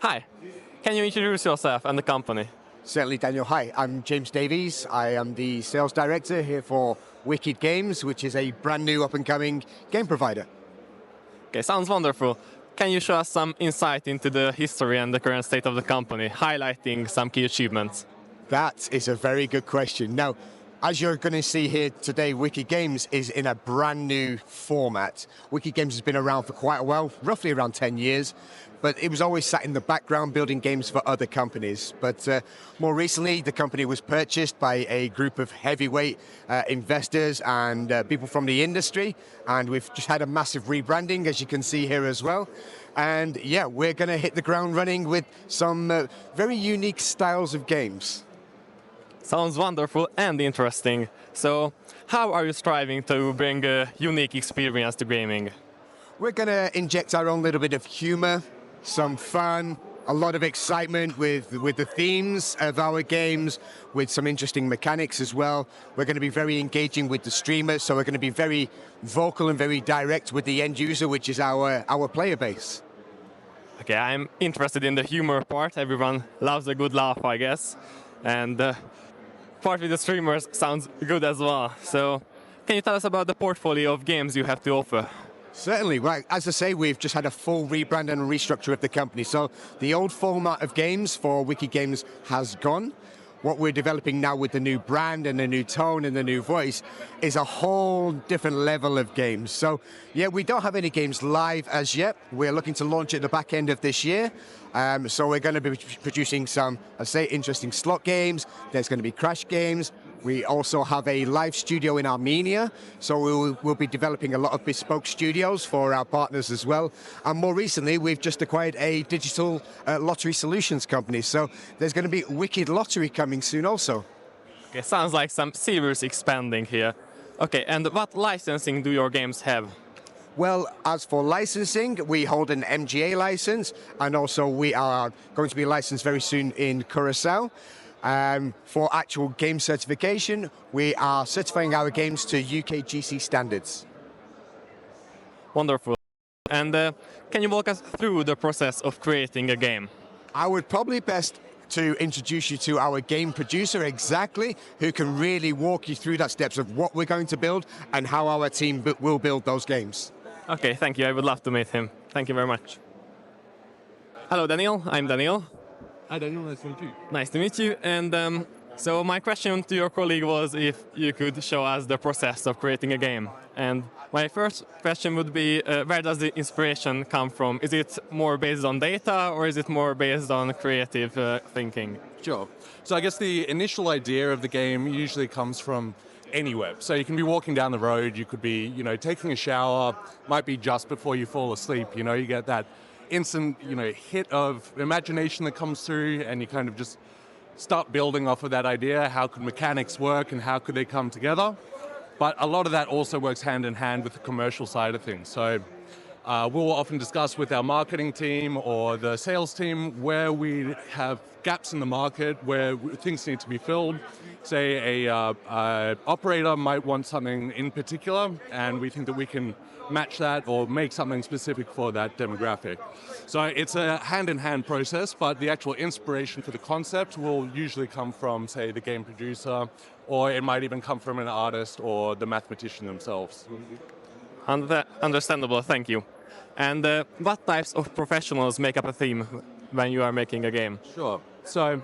Hi, can you introduce yourself and the company? Certainly, Daniel. Hi, I'm James Davies. I am the sales director here for Wicked Games, which is a brand new up-and-coming game provider. Okay, sounds wonderful. Can you show us some insight into the history and the current state of the company, highlighting some key achievements? That is a very good question. Now, as you're going to see here today, Wicked Games is in a brand new format. Wicked Games has been around for quite a while, roughly around 10 years, but it was always sat in the background building games for other companies. But more recently, the company was purchased by a group of heavyweight investors and people from the industry, and we've just had a massive rebranding, as you can see here as well. And yeah, we're going to hit the ground running with some very unique styles of games. Sounds wonderful and interesting. So, how are you striving to bring a unique experience to gaming? We're going to inject our own little bit of humor, some fun, a lot of excitement with the themes of our games, with some interesting mechanics as well. We're going to be very engaging with the streamers, so we're going to be very vocal and very direct with the end user, which is our player base. Okay, I'm interested in the humor part. Everyone loves a good laugh, I guess. And part with the streamers sounds good as well. So, can you tell us about the portfolio of games you have to offer? Certainly. Right. As I say, we've just had a full rebrand and restructure of the company. So the old format of games for Wicked Games has gone. What we're developing now with the new brand and the new tone and the new voice is a whole different level of games. So yeah, we don't have any games live as yet. We're looking to launch at the back end of this year. So we're going to be producing some, I say, interesting slot games. There's going to be crash games. We also have a live studio in Armenia, so we'll be developing a lot of bespoke studios for our partners as well. And more recently, we've just acquired a digital lottery solutions company, so there's going to be Wicked Lottery coming soon also. Okay, sounds like some serious expanding here. Okay, and what licensing do your games have? Well, as for licensing, we hold an MGA license, and also we are going to be licensed very soon in Curacao. For actual game certification, we are certifying our games to UKGC standards. Wonderful. And can you walk us through the process of creating a game? I would probably best to introduce you to our game producer exactly, who can really walk you through that steps of what we're going to build and how our team will build those games. Okay, thank you. I would love to meet him. Thank you very much. Hello, Daniel. I'm Daniel. Hi Daniel, nice to meet you. Nice to meet you. And so my question to your colleague was if you could show us the process of creating a game. And my first question would be, where does the inspiration come from? Is it more based on data or is it more based on creative thinking? Sure. So I guess the initial idea of the game usually comes from anywhere. So you can be walking down the road, you could be, taking a shower, might be just before you fall asleep, you get that instant, hit of imagination that comes through, and you kind of just start building off of that idea. How could mechanics work and how could they come together? But a lot of that also works hand in hand with the commercial side of things. So we'll often discuss with our marketing team or the sales team where we have gaps in the market, where things need to be filled. Say a operator might want something in particular, and we think that we can match that or make something specific for that demographic. So it's a hand-in-hand process, but the actual inspiration for the concept will usually come from, say, the game producer, or it might even come from an artist or the mathematician themselves. Understandable, thank you. And what types of professionals make up a team when you are making a game? Sure. So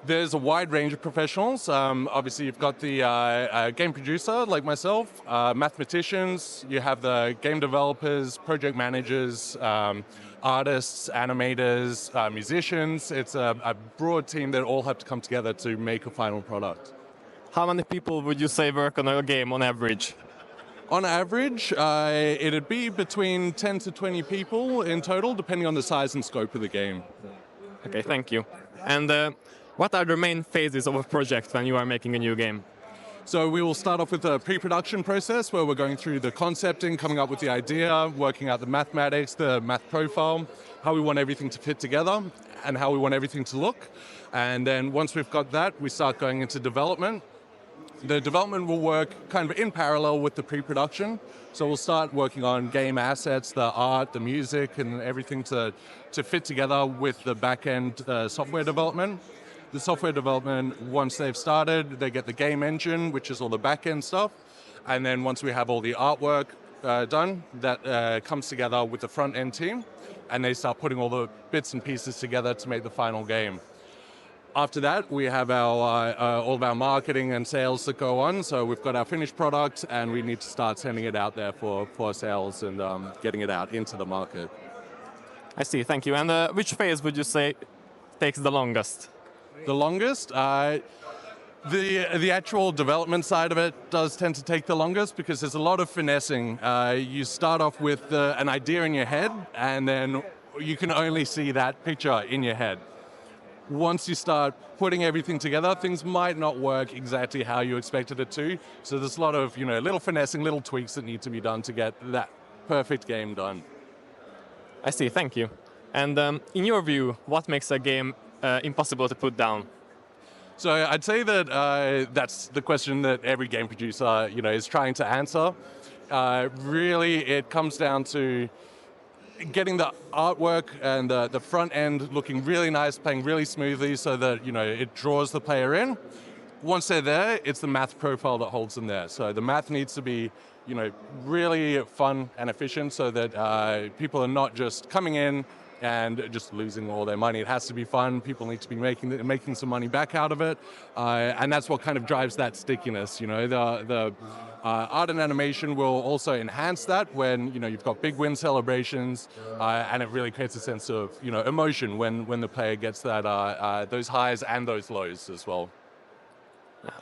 there's a wide range of professionals. Obviously, you've got the game producer, like myself, mathematicians, you have the game developers, project managers, artists, animators, musicians. It's a broad team that all have to come together to make a final product. How many people would you say work on a game on average? On average, it'd be between 10 to 20 people in total, depending on the size and scope of the game. Okay, thank you. And what are the main phases of a project when you are making a new game? So we will start off with a pre-production process where we're going through the concepting, coming up with the idea, working out the mathematics, the math profile, how we want everything to fit together, and how we want everything to look. And then once we've got that, we start going into development. The development will work kind of in parallel with the pre-production. So we'll start working on game assets, the art, the music, and everything to fit together with the back-end software development. The software development, once they've started, they get the game engine, which is all the back-end stuff. And then once we have all the artwork done, that comes together with the front-end team, and they start putting all the bits and pieces together to make the final game. After that, we have our all of our marketing and sales that go on. So we've got our finished product, and we need to start sending it out there for sales and getting it out into the market. I see, thank you. And which phase would you say takes the longest? The longest? The actual development side of it does tend to take the longest because there's a lot of finessing. You start off with an idea in your head, and then you can only see that picture in your head. Once you start putting everything together, things might not work exactly how you expected it to. So there's a lot of little finessing, little tweaks that need to be done to get that perfect game done. I see, thank you. And in your view, what makes a game impossible to put down? So I'd say that that's the question that every game producer is trying to answer. Really, it comes down to getting the artwork and the front end looking really nice, playing really smoothly so that it draws the player in. Once they're there, it's the math profile that holds them there. So the math needs to be really fun and efficient so that people are not just coming in and just losing all their money. It has to be fun. People need to be making some money back out of it, and that's what kind of drives that stickiness. The art and animation will also enhance that when you've got big win celebrations, and it really creates a sense of emotion when the player gets that those highs and those lows as well.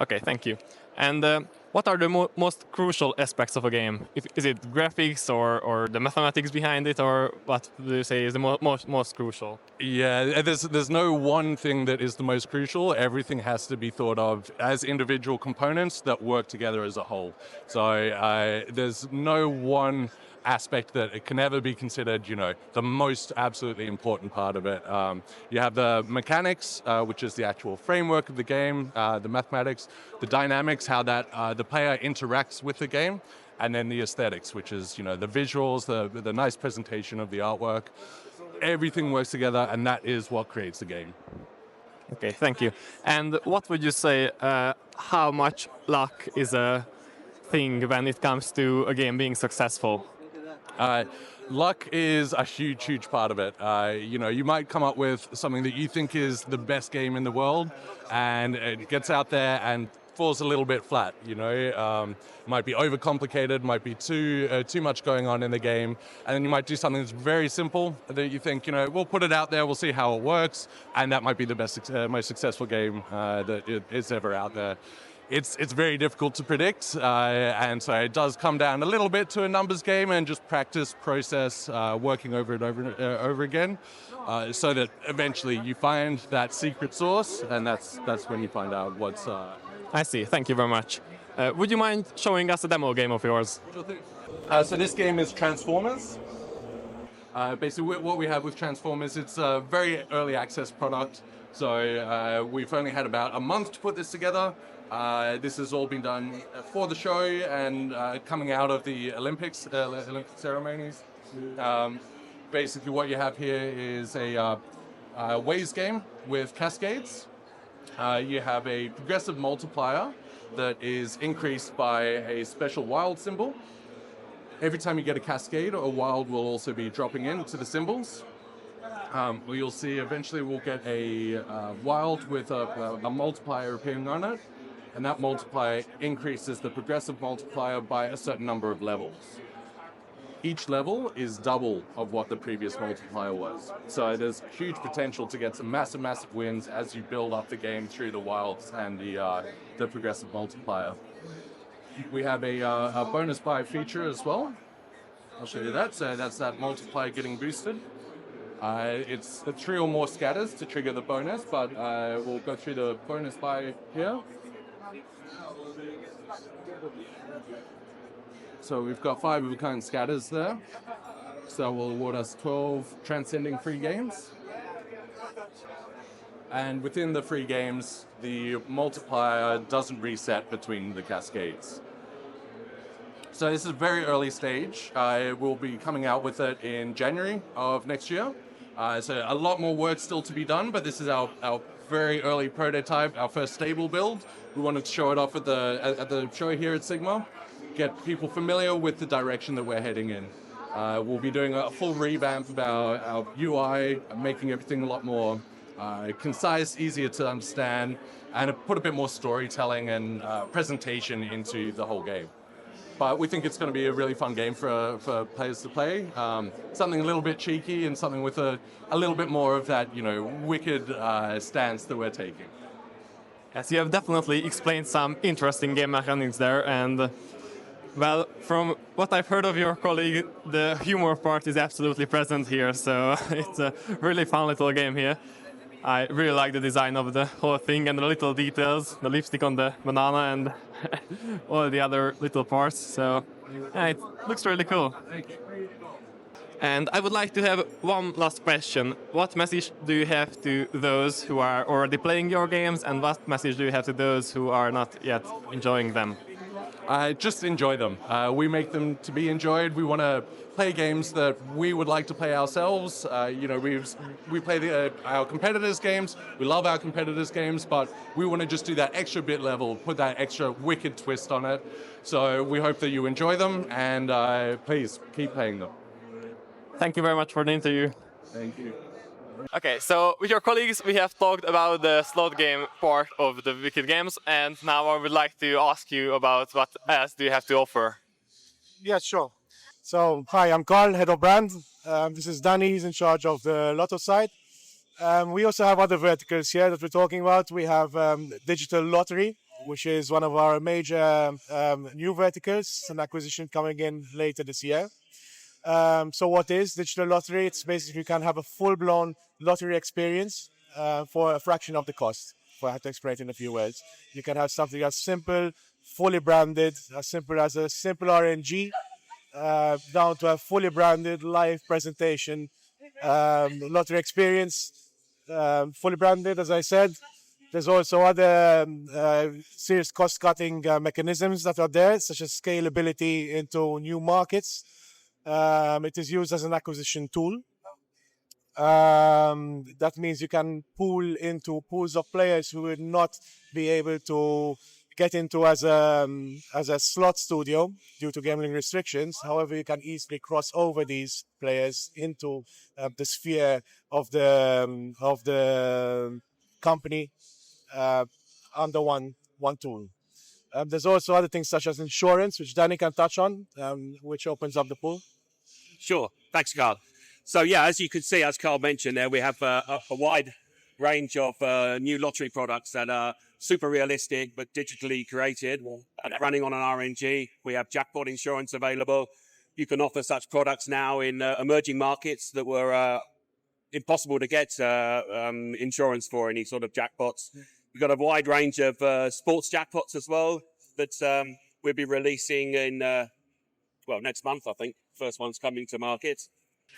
Okay, thank you. And what are the most crucial aspects of a game? Is it graphics or the mathematics behind it, or what do you say is the most crucial? Yeah, there's no one thing that is the most crucial. Everything has to be thought of as individual components that work together as a whole. So there's no one aspect that it can ever be considered, the most absolutely important part of it. You have the mechanics, which is the actual framework of the game, the mathematics, the dynamics, how that the player interacts with the game, and then the aesthetics, which is the visuals, the nice presentation of the artwork. Everything works together, and that is what creates the game. Okay, thank you. And what would you say? How much luck is a thing when it comes to a game being successful? Luck is a huge part of it. You might come up with something that you think is the best game in the world, and it gets out there and falls a little bit flat. Might be overcomplicated, might be too much going on in the game, and then you might do something that's very simple that you think, we'll put it out there, we'll see how it works, and that might be the best, most successful game that is ever out there. It's very difficult to predict, and so it does come down a little bit to a numbers game and just practice, process, working over and over again, so that eventually you find that secret sauce, and that's when you find out what's. I see. Thank you very much. Would you mind showing us a demo game of yours? So this game is Transformers. Basically, what we have with Transformers, it's a very early access product. So we've only had about a month to put this together. This has all been done for the show and coming out of the Olympic ceremonies. Basically, what you have here is a Waze game with cascades. You have a progressive multiplier that is increased by a special wild symbol. Every time you get a cascade, a wild will also be dropping into the symbols. You'll see eventually we'll get a wild with a multiplier appearing on it, and that multiplier increases the progressive multiplier by a certain number of levels. Each level is double of what the previous multiplier was. So there's huge potential to get some massive wins as you build up the game through the wilds and the progressive multiplier. We have a bonus buy feature as well. I'll show you that. So that's that multiplier getting boosted. It's the 3 or more scatters to trigger the bonus, but we'll go through the bonus buy here. So we've got 5 of a kind scatters there. So we'll award us 12 transcending free games. And within the free games, the multiplier doesn't reset between the cascades. So this is a very early stage. We'll be coming out with it in January of next year. So a lot more work still to be done, but this is our very early prototype, our first stable build. We wanted to show it off at the show here at Sigma, get people familiar with the direction that we're heading in. We'll be doing a full revamp of our UI, making everything a lot more concise, easier to understand, and put a bit more storytelling and presentation into the whole game. But we think it's going to be a really fun game for players to play. Something a little bit cheeky and something with a little bit more of that, wicked stance that we're taking. Yes, you have definitely explained some interesting game mechanics there, and well, from what I've heard of your colleague, the humor part is absolutely present here, so it's a really fun little game here. I really like the design of the whole thing and the little details, the lipstick on the banana and all the other little parts, so yeah, it looks really cool. And I would like to have one last question. What message do you have to those who are already playing your games, and what message do you have to those who are not yet enjoying them? Just enjoy them. We make them to be enjoyed. We want to play games that we would like to play ourselves. We play our competitors' games. We love our competitors' games, but we want to just do that extra bit level, put that extra wicked twist on it. So we hope that you enjoy them, and please keep playing them. Thank you very much for the interview. Thank you. Okay, so with your colleagues, we have talked about the slot game part of the Wicked Games, and now I would like to ask you about what else do you have to offer. Yeah, sure. So, hi, I'm Carl, head of brand. This is Danny, he's in charge of the Lotto side. We also have other verticals here that we're talking about. We have digital lottery, which is one of our major new verticals, an acquisition coming in later this year. So what is digital lottery? It's basically you can have a full-blown lottery experience for a fraction of the cost, if I have to explain it in a few words. You can have something as simple, fully branded, as simple as a simple RNG, down to a fully branded live presentation lottery experience, fully branded, as I said. There's also other serious cost-cutting mechanisms that are there, such as scalability into new markets. It is used as an acquisition tool. That means you can pool into pools of players who would not be able to get into as a slot studio due to gambling restrictions. However, you can easily cross over these players into the sphere of the company under one tool. There's also other things such as insurance, which Danny can touch on, which opens up the pool. Sure. Thanks, Carl. So, yeah, as you can see, as Carl mentioned there, we have a wide range of new lottery products that are super realistic but digitally created and running on an RNG. We have jackpot insurance available. You can offer such products now in emerging markets that were impossible to get insurance for any sort of jackpots. We've got a wide range of sports jackpots as well that we'll be releasing in, next month, I think. First one's coming to market.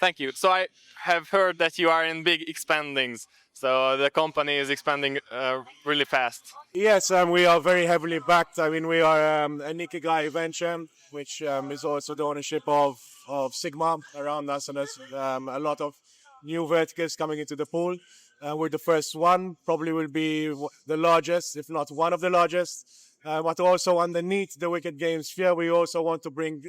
Thank you. So I have heard that you are in big expandings. So the company is expanding really fast. Yes, we are very heavily backed. I mean, we are a Nikigai venture, which is also the ownership of Sigma around us. And there's a lot of new verticals coming into the pool. We're the first one, probably will be the largest, if not one of the largest. But also underneath the Wicked Games sphere, we also want to bring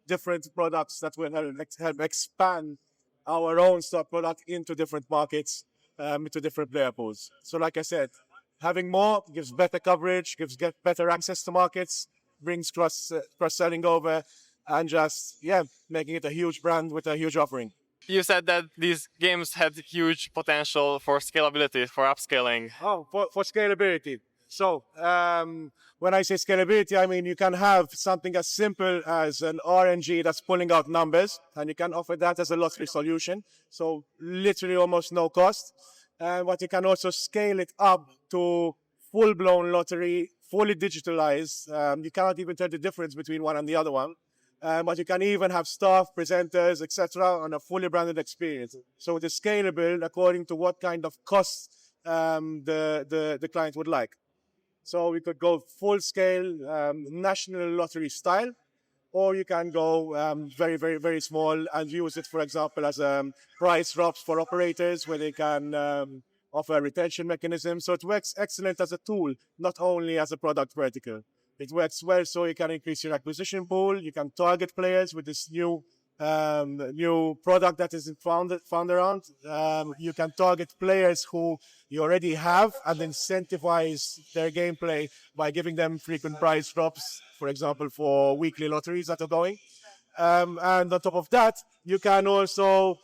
different products that will help expand our own stock product into different markets, into different player pools. So like I said, having more gives better coverage, gives better access to markets, brings cross-selling over, and just, making it a huge brand with a huge offering. You said that these games had huge potential for scalability, for upscaling. Oh, for scalability. So, when I say scalability, I mean you can have something as simple as an RNG that's pulling out numbers, and you can offer that as a lottery solution. So, literally almost no cost. But you can also scale it up to full-blown lottery, fully digitalized. You cannot even tell the difference between one and the other one. But you can even have staff, presenters, etc. on a fully branded experience. So, it is scalable according to what kind of costs the client would like. So we could go full scale national lottery style, or you can go very, very, very small and use it, for example, as price drops for operators where they can offer a retention mechanism. So it works excellent as a tool, not only as a product vertical. It works well so you can increase your acquisition pool, you can target players with this new product that is found around. You can target players who you already have and incentivize their gameplay by giving them frequent price drops, for example, for weekly lotteries that are going. And on top of that, you can also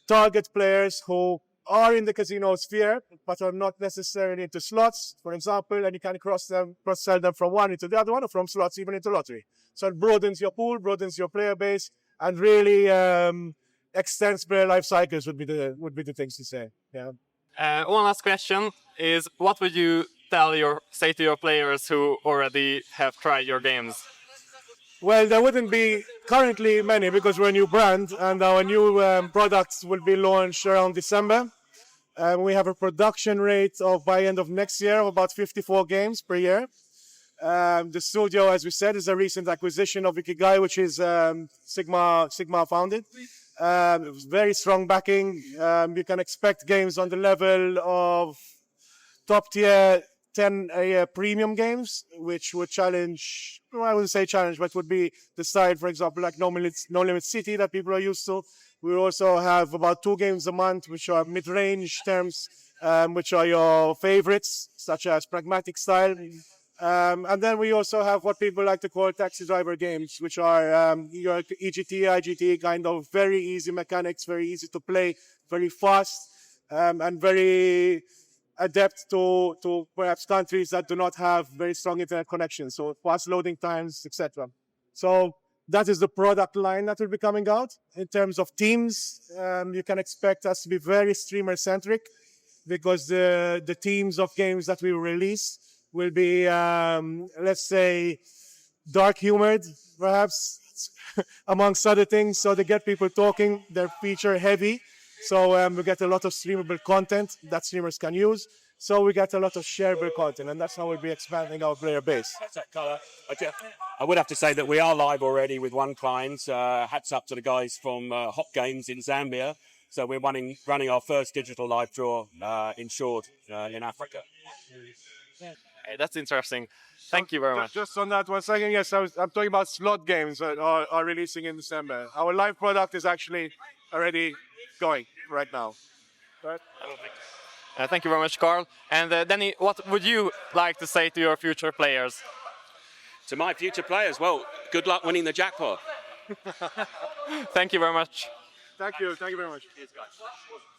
target players who are in the casino sphere, but are not necessarily into slots, for example, and you can cross-sell them from one into the other one, or from slots even into lottery. So it broadens your pool, broadens your player base, and really extends player life cycles would be the things to say. Yeah. One last question is: what would you say to your players who already have tried your games? Well, there wouldn't be currently many because we're a new brand, and our new products will be launched around December. We have a production rate of by end of next year of about 54 games per year. The studio, as we said, is a recent acquisition of Ikigai, which is Sigma founded. Very strong backing. You can expect games on the level of top tier 10 premium games, which would challenge, well, I wouldn't say challenge, but would be the side, for example, like No Limit City that people are used to. We also have about 2 games a month, which are mid-range terms, which are your favorites, such as Pragmatic Style. And then we also have what people like to call taxi driver games, which are your EGT, IGT, kind of very easy mechanics, very easy to play, very fast, and very adept to perhaps countries that do not have very strong internet connections, so fast loading times, etc. So that is the product line that will be coming out. In terms of teams, you can expect us to be very streamer-centric because the teams of games that we release will be, let's say, dark-humored, perhaps, amongst other things. So they get people talking, they're feature-heavy. So we get a lot of streamable content that streamers can use. So we get a lot of shareable content, and that's how we'll be expanding our player base. I would have to say that we are live already with one client. Hats up to the guys from Hop Games in Zambia. So we're running our first digital live draw in Shord in Africa. Hey, that's interesting. Thank you very much. Just on that 1 second, yes, I'm talking about slot games that are releasing in December. Our live product is actually already going right now. Right? Thank you very much, Carl. And Danny, what would you like to say to your future players? To my future players, well, good luck winning the jackpot. Thank you very much. Thank you very much. Cheers, guys.